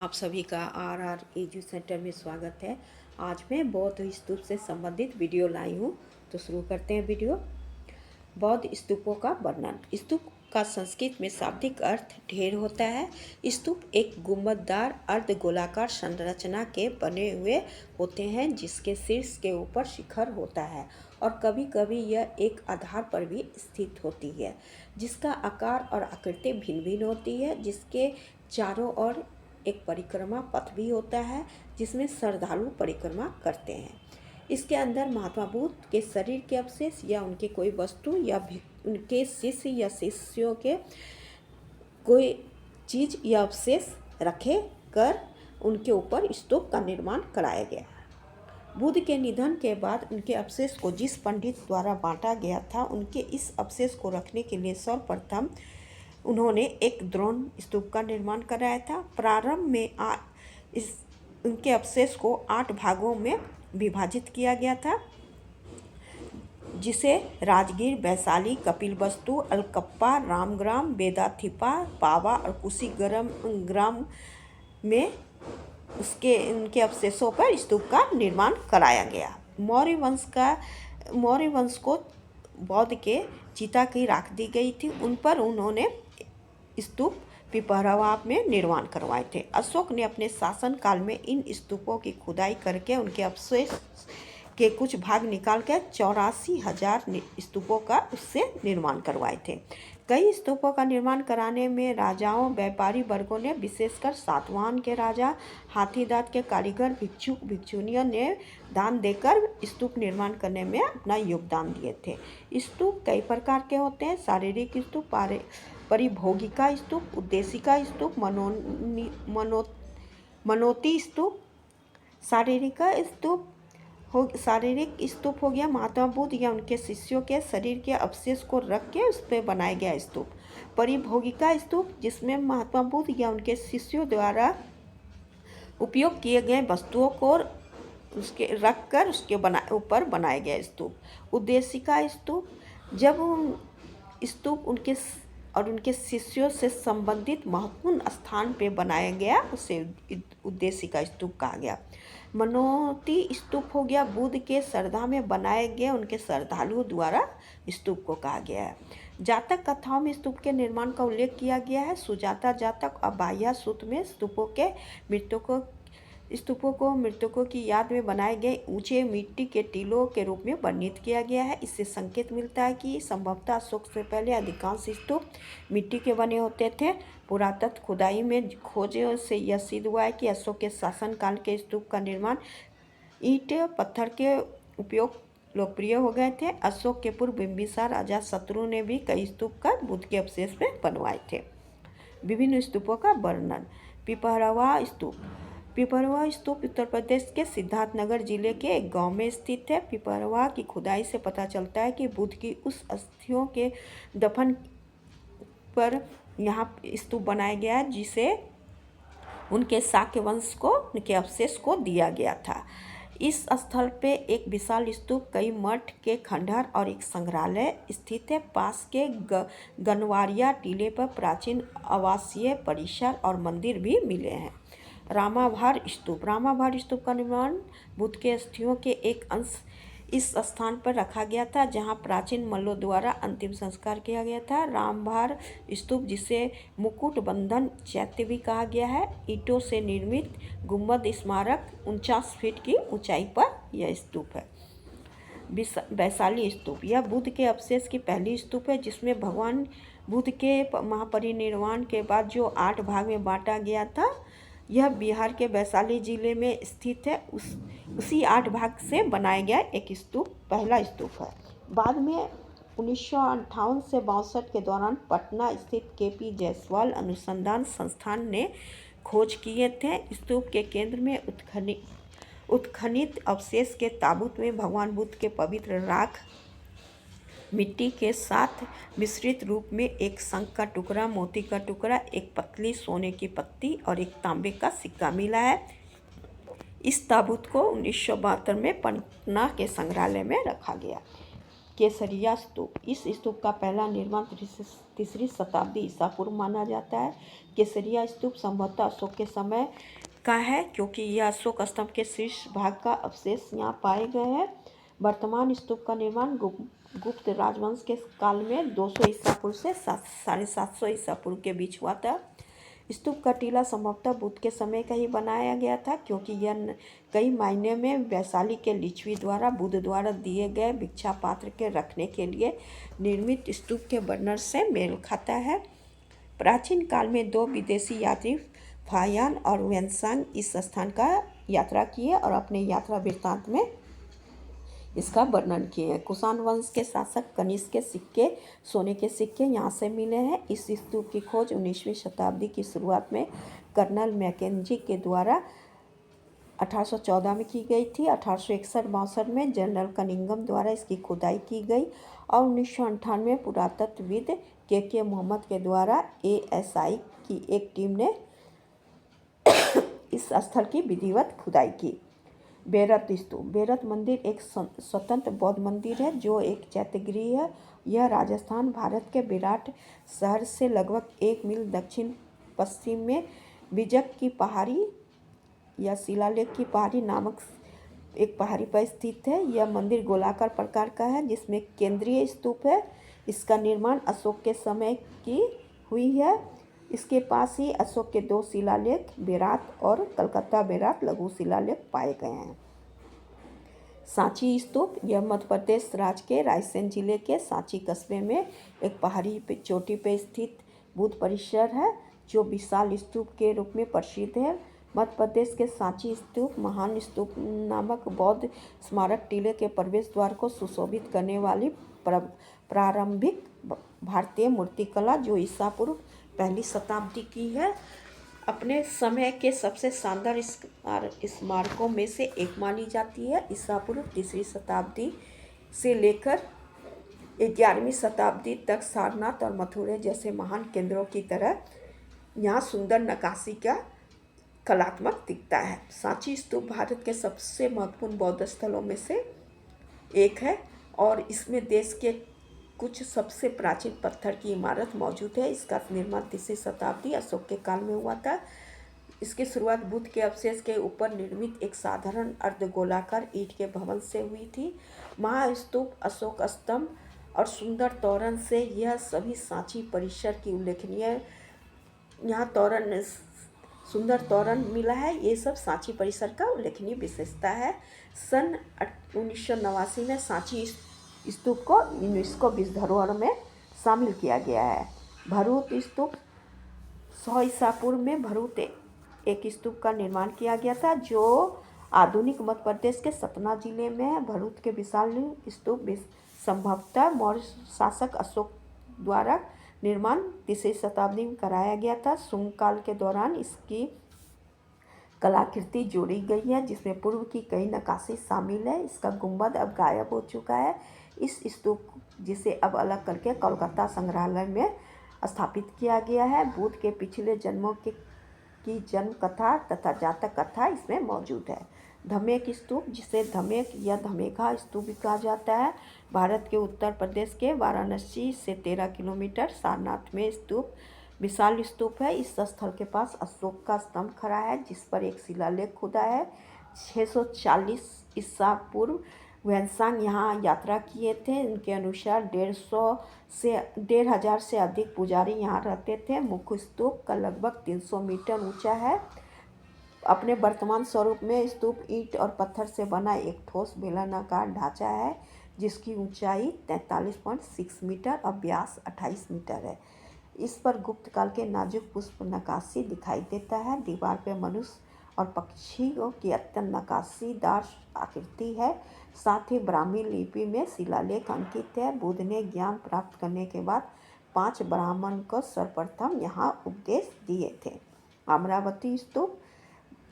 आप सभी का आर एजू सेंटर में स्वागत है। आज मैं बौद्ध स्तूप से संबंधित वीडियो लाई हूँ। तो शुरू करते हैं वीडियो। बौद्ध स्तूपों का वर्णन। स्तूप का संस्कृत में शाब्दिक अर्थ ढेर होता है। स्तूप एक गुंबददार अर्ध गोलाकार संरचना के बने हुए होते हैं जिसके शीर्ष के ऊपर शिखर होता है और कभी कभी यह एक आधार पर भी स्थित होती है जिसका आकार और आकृति भिन्न भिन्न होती है। जिसके चारों ओर एक परिक्रमा पथ भी होता है जिसमें श्रद्धालु परिक्रमा करते हैं। इसके अंदर महात्मा बुद्ध के शरीर के अवशेष या उनके कोई वस्तु या उनके शिष्य या शिष्यों के कोई चीज़ या अवशेष रखे कर उनके ऊपर स्तूप का निर्माण कराया गया। बुद्ध के निधन के बाद उनके अवशेष को जिस पंडित द्वारा बांटा गया था उनके इस अवशेष को रखने के लिए सर्वप्रथम उन्होंने एक द्रोण स्तूप का निर्माण कराया था। प्रारंभ में उनके अवशेष को 8 भागों में विभाजित किया गया था जिसे राजगीर, वैशाली, कपिलवस्तु, अलकप्पा, रामग्राम, वेदाथिपा, पावा और कुशीग्राम में उनके अवशेषों पर स्तूप का निर्माण कराया गया। मौर्य वंश को बौद्ध के चिता की राख दी गई थी। उन पर उन्होंने स्तूप पिपहरावा में निर्माण करवाए थे। अशोक ने अपने शासन काल में इन स्तूपों की खुदाई करके उनके अवशेष के कुछ भाग निकालकर 84,000 स्तूपों का उससे निर्माण करवाए थे। कई स्तूपों का निर्माण कराने में राजाओं, व्यापारी वर्गों ने, विशेषकर सातवाहन के राजा, हाथीदांत के कारीगर, भिक्षु भिक्षुनियों ने दान देकर स्तूप निर्माण करने में अपना योगदान दिए थे। स्तूप कई प्रकार के होते हैं। शारीरिक स्तूप, परिभोगिका स्तूप, उद्देशिका स्तूप, मनोती स्तूप। शारीरिक स्तूप हो गया महात्मा बुद्ध या उनके शिष्यों के शरीर के अवशेष को रख के उस पर बनाया गया स्तूप। परिभोगिका स्तूप जिसमें महात्मा बुद्ध या उनके शिष्यों द्वारा उपयोग किए गए वस्तुओं को उसके रख कर उसके ऊपर बनाया गया स्तूप। उद्देशिका स्तूप जब स्तूप उनके शिष्यों से संबंधित महत्वपूर्ण स्थान पे बनाया गया उसे उद्देशिका स्तूप कहा गया। मनोती स्तूप हो गया बुद्ध के श्रद्धा में बनाए गए उनके श्रद्धालुओं द्वारा स्तूप को कहा गया है। जातक कथाओं में स्तूप के निर्माण का उल्लेख किया गया है। सुजाता जातक और बाह्या सूत में स्तूपों को मृतकों की याद में बनाए गए ऊंचे मिट्टी के टीलों के रूप में वर्णित किया गया है। इससे संकेत मिलता है कि संभवतः अशोक से पहले अधिकांश स्तूप मिट्टी के बने होते थे। पुरातत्व खुदाई में खोजों से यह सिद्ध हुआ है कि अशोक के शासनकाल के स्तूप का निर्माण ईंट पत्थर के उपयोग लोकप्रिय हो गए थे। अशोक के पूर्व बिंबिसार अजातशत्रु ने भी कई स्तूप का बुद्ध के अवशेष में बनवाए थे। विभिन्न स्तूपों का वर्णन। पिपहरावा स्तूप। पिपहरावा स्तूप उत्तर प्रदेश के सिद्धार्थनगर जिले के एक गांव में स्थित है। पिपहरावा की खुदाई से पता चलता है कि बुद्ध की उस अस्थियों के दफन पर यहाँ स्तूप बनाया गया जिसे उनके शाक्य वंश को उनके अवशेष को दिया गया था। इस स्थल पे एक विशाल स्तूप, कई मठ के खंडहर और एक संग्रहालय स्थित है। पास के गनवारिया टीले पर प्राचीन आवासीय परिसर और मंदिर भी मिले हैं। रामाभार स्तूप। रामाभार स्तूप का निर्माण बुद्ध के अस्थियों के एक अंश इस स्थान पर रखा गया था जहां प्राचीन मल्लों द्वारा अंतिम संस्कार किया गया था। रामभार स्तूप जिसे मुकुट बंधन चैत्य भी कहा गया है, ईंटों से निर्मित गुंबद स्मारक 49 फीट की ऊंचाई पर यह स्तूप है। वैशाली स्तूप। यह बुद्ध के अवशेष की पहली स्तूप है जिसमें भगवान बुद्ध के महापरिनिर्वाण के बाद जो 8 भाग में बांटा गया था। यह बिहार के वैशाली जिले में स्थित है। उसी 8 भाग से बनाया गया एक स्तूप पहला स्तूप है। बाद में 1958 से 62 के दौरान पटना स्थित केपी जायसवाल अनुसंधान संस्थान ने खोज किए थे। स्तूप के केंद्र में उत्खनित अवशेष के ताबूत में भगवान बुद्ध के पवित्र राख मिट्टी के साथ मिश्रित रूप में एक शंख का टुकड़ा, मोती का टुकड़ा, एक पतली सोने की पत्ती और एक तांबे का सिक्का मिला है। इस ताबूत को 1972 में पटना के संग्रहालय में रखा गया। केसरिया स्तूप। इस स्तूप का पहला निर्माण तीसरी शताब्दी ईसा पूर्व माना जाता है। केसरिया स्तूप संभवतः अशोक के समय का है, क्योंकि यह अशोक स्तंभ के शीर्ष भाग का अवशेष यहाँ पाए गए हैं। वर्तमान स्तूप का निर्माण गुप्त राजवंश के काल में 200 ईसा पूर्व से 750 ईसा पूर्व के बीच हुआ था। स्तूप का टीला संभवतः बुद्ध के समय का ही बनाया गया था, क्योंकि यह कई मायने में वैशाली के लिच्छवी द्वारा बुद्ध द्वारा दिए गए भिक्षा पात्र के रखने के लिए निर्मित स्तूप के वर्णन से मेल खाता है। प्राचीन काल में 2 विदेशी यात्री फायान और वेनसांग इस स्थान का यात्रा किए और अपने यात्रा वृत्तांत में इसका वर्णन किए हैं। कुषाण वंश के शासक कनिष्क के सिक्के, सोने के सिक्के यहाँ से मिले हैं। इस स्तूप की खोज 19वीं शताब्दी की शुरुआत में कर्नल मैकेंजी के द्वारा 1814 में की गई थी। 1861-62 में जनरल कनिंघम द्वारा इसकी खुदाई की गई और 1998 में पुरातत्वविद के मोहम्मद के द्वारा ASI की एक टीम ने इस स्थल की विधिवत खुदाई की। बेरत स्तूप। बेरत मंदिर एक स्वतंत्र बौद्ध मंदिर है जो एक चैत्यगृह है। यह राजस्थान, भारत के विराट शहर से लगभग 1 मील दक्षिण पश्चिम में बिजक की पहाड़ी या शिलालेख की पहाड़ी नामक एक पहाड़ी पर स्थित है। यह मंदिर गोलाकार प्रकार का है जिसमें केंद्रीय स्तूप है। इसका निर्माण अशोक के समय की हुई है। इसके पास ही अशोक के 2 शिलालेख बेरात और कलकत्ता बेरात लघु शिलालेख पाए गए हैं। सांची स्तूप। यह मध्य प्रदेश राज्य के रायसेन जिले के सांची कस्बे में एक पहाड़ी पे चोटी पर स्थित बुद्ध परिसर है जो विशाल स्तूप के रूप में प्रसिद्ध है। मध्य प्रदेश के सांची स्तूप महान स्तूप नामक बौद्ध स्मारक टीले के प्रवेश द्वार को सुशोभित करने वाली प्रारंभिक भारतीय मूर्तिकला जो ईसा पूर्व पहली शताब्दी की है, अपने समय के सबसे शानदार स्मारकों में से एक मानी जाती है। ईसा पूर्व तीसरी शताब्दी से लेकर 11वीं शताब्दी तक सारनाथ और मथुरा जैसे महान केंद्रों की तरह यहाँ सुंदर नक्काशी का कलात्मक दिखता है। सांची स्तूप भारत के सबसे महत्वपूर्ण बौद्ध स्थलों में से एक है और इसमें देश के कुछ सबसे प्राचीन पत्थर की इमारत मौजूद है। इसका निर्माण तीसरी शताब्दी अशोक के काल में हुआ था। इसकी शुरुआत बुद्ध के अवशेष के ऊपर निर्मित एक साधारण अर्धगोलाकार ईंट के भवन से हुई थी। महास्तूप, अशोक स्तंभ और सुंदर तोरण से यह सभी सांची परिसर की उल्लेखनीय यहाँ तोरण सुंदर तोरण मिला है। ये सब सांची परिसर का उल्लेखनीय विशेषता है। सन 1989 में सांची स्तूप को यूनेस्को विश्व धरोहर में शामिल किया गया है। भरूच स्तूप। 100 ईसा पूर्व में भरूच एक स्तूप का निर्माण किया गया था जो आधुनिक मध्य प्रदेश के सतना जिले में है। भरूच के विशाल स्तूप संभवतः मौर्य शासक अशोक द्वारा निर्माण तीसरी शताब्दी में कराया गया था। शुंग काल के दौरान इसकी कलाकृति जोड़ी गई है जिसमें पूर्व की कई नक्काशी शामिल है। इसका गुंबद अब गायब हो चुका है। इस स्तूप जिसे अब अलग करके कोलकाता संग्रहालय में स्थापित किया गया है। बुद्ध के पिछले जन्मों की जन्म कथा तथा जातक कथा इसमें मौजूद है। धमेक स्तूप, जिसे धमेक या धमेखा स्तूप भी कहा जाता है, भारत के उत्तर प्रदेश के वाराणसी से 13 किलोमीटर सारनाथ में स्तूप विशाल स्तूप है। इस स्थल के पास अशोक का स्तंभ खड़ा है जिस पर एक शिलालेख खुदा है। 640 ईसा पूर्व वेनसांग यहाँ यात्रा किए थे। इनके अनुसार 1,500 से अधिक पुजारी यहाँ रहते थे। मुख्य स्तूप का लगभग 300 मीटर ऊंचा है। अपने वर्तमान स्वरूप में स्तूप ईंट और पत्थर से बना एक ठोस बेलनाकार ढांचा है जिसकी ऊंचाई 43.6 मीटर और व्यास 28 मीटर है। इस पर गुप्त काल के नाजुक पुष्प नक्काशी दिखाई देता है। दीवार पर मनुष्य और पक्षियों की अत्यंत नक्काशीदार आकृति है। साथ ही ब्राह्मी लिपि में शिलालेख अंकित है। बुद्ध ने ज्ञान प्राप्त करने के बाद 5 ब्राह्मण को सर्वप्रथम यहाँ उपदेश दिए थे। अमरावती स्तूप।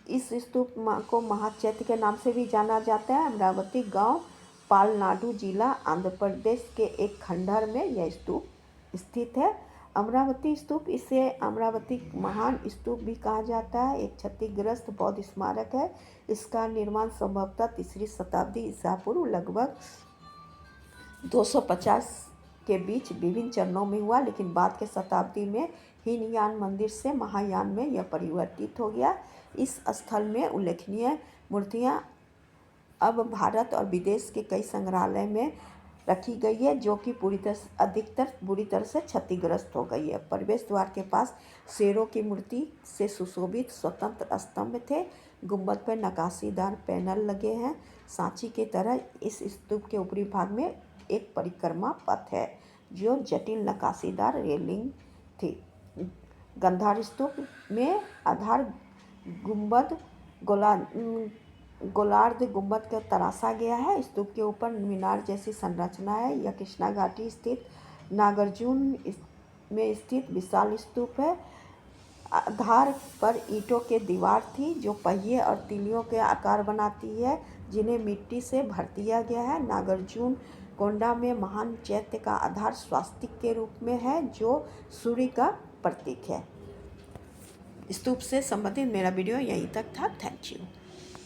इस स्तूप को महाचैत्य के नाम से भी जाना जाता है। अमरावती गांव पालनाडु जिला आंध्र प्रदेश के एक खंडहर में यह स्तूप स्थित है। अमरावती स्तूप, इसे अमरावती महान स्तूप भी कहा जाता है, एक क्षतिग्रस्त बौद्ध स्मारक है। इसका निर्माण संभवतः तीसरी शताब्दी ईसा पूर्व लगभग 250 के बीच विभिन्न चरणों में हुआ, लेकिन बाद के शताब्दी में हीनयान मंदिर से महायान में यह परिवर्तित हो गया। इस स्थल में उल्लेखनीय मूर्तियां अब भारत और विदेश के कई संग्रहालय में रखी गई है, जो कि अधिकतर बुरी तरह से क्षतिग्रस्त हो गई है। प्रवेश द्वार के पास शेरों की मूर्ति से सुशोभित स्वतंत्र स्तंभ थे। गुंबद पर नक्काशीदार पैनल लगे हैं। सांची की तरह इस स्तूप के ऊपरी भाग में एक परिक्रमा पथ है, जो जटिल नक्काशीदार रेलिंग थी। गंधार स्तूप में आधार गुंबद गोलार्ध गुंबद का तराशा गया है। स्तूप के ऊपर मीनार जैसी संरचना है। यह कृष्णा घाटी स्थित नागार्जुन में स्थित विशाल स्तूप है। आधार पर ईंटों की दीवार थी, जो पहिए और तीलियों के आकार बनाती है, जिन्हें मिट्टी से भर दिया गया है। नागार्जुन कोंडा में महान चैत्य का आधार स्वास्तिक के रूप में है, जो सूर्य का प्रतीक है। स्तूप से संबंधित मेरा वीडियो यहीं तक था। Thank you.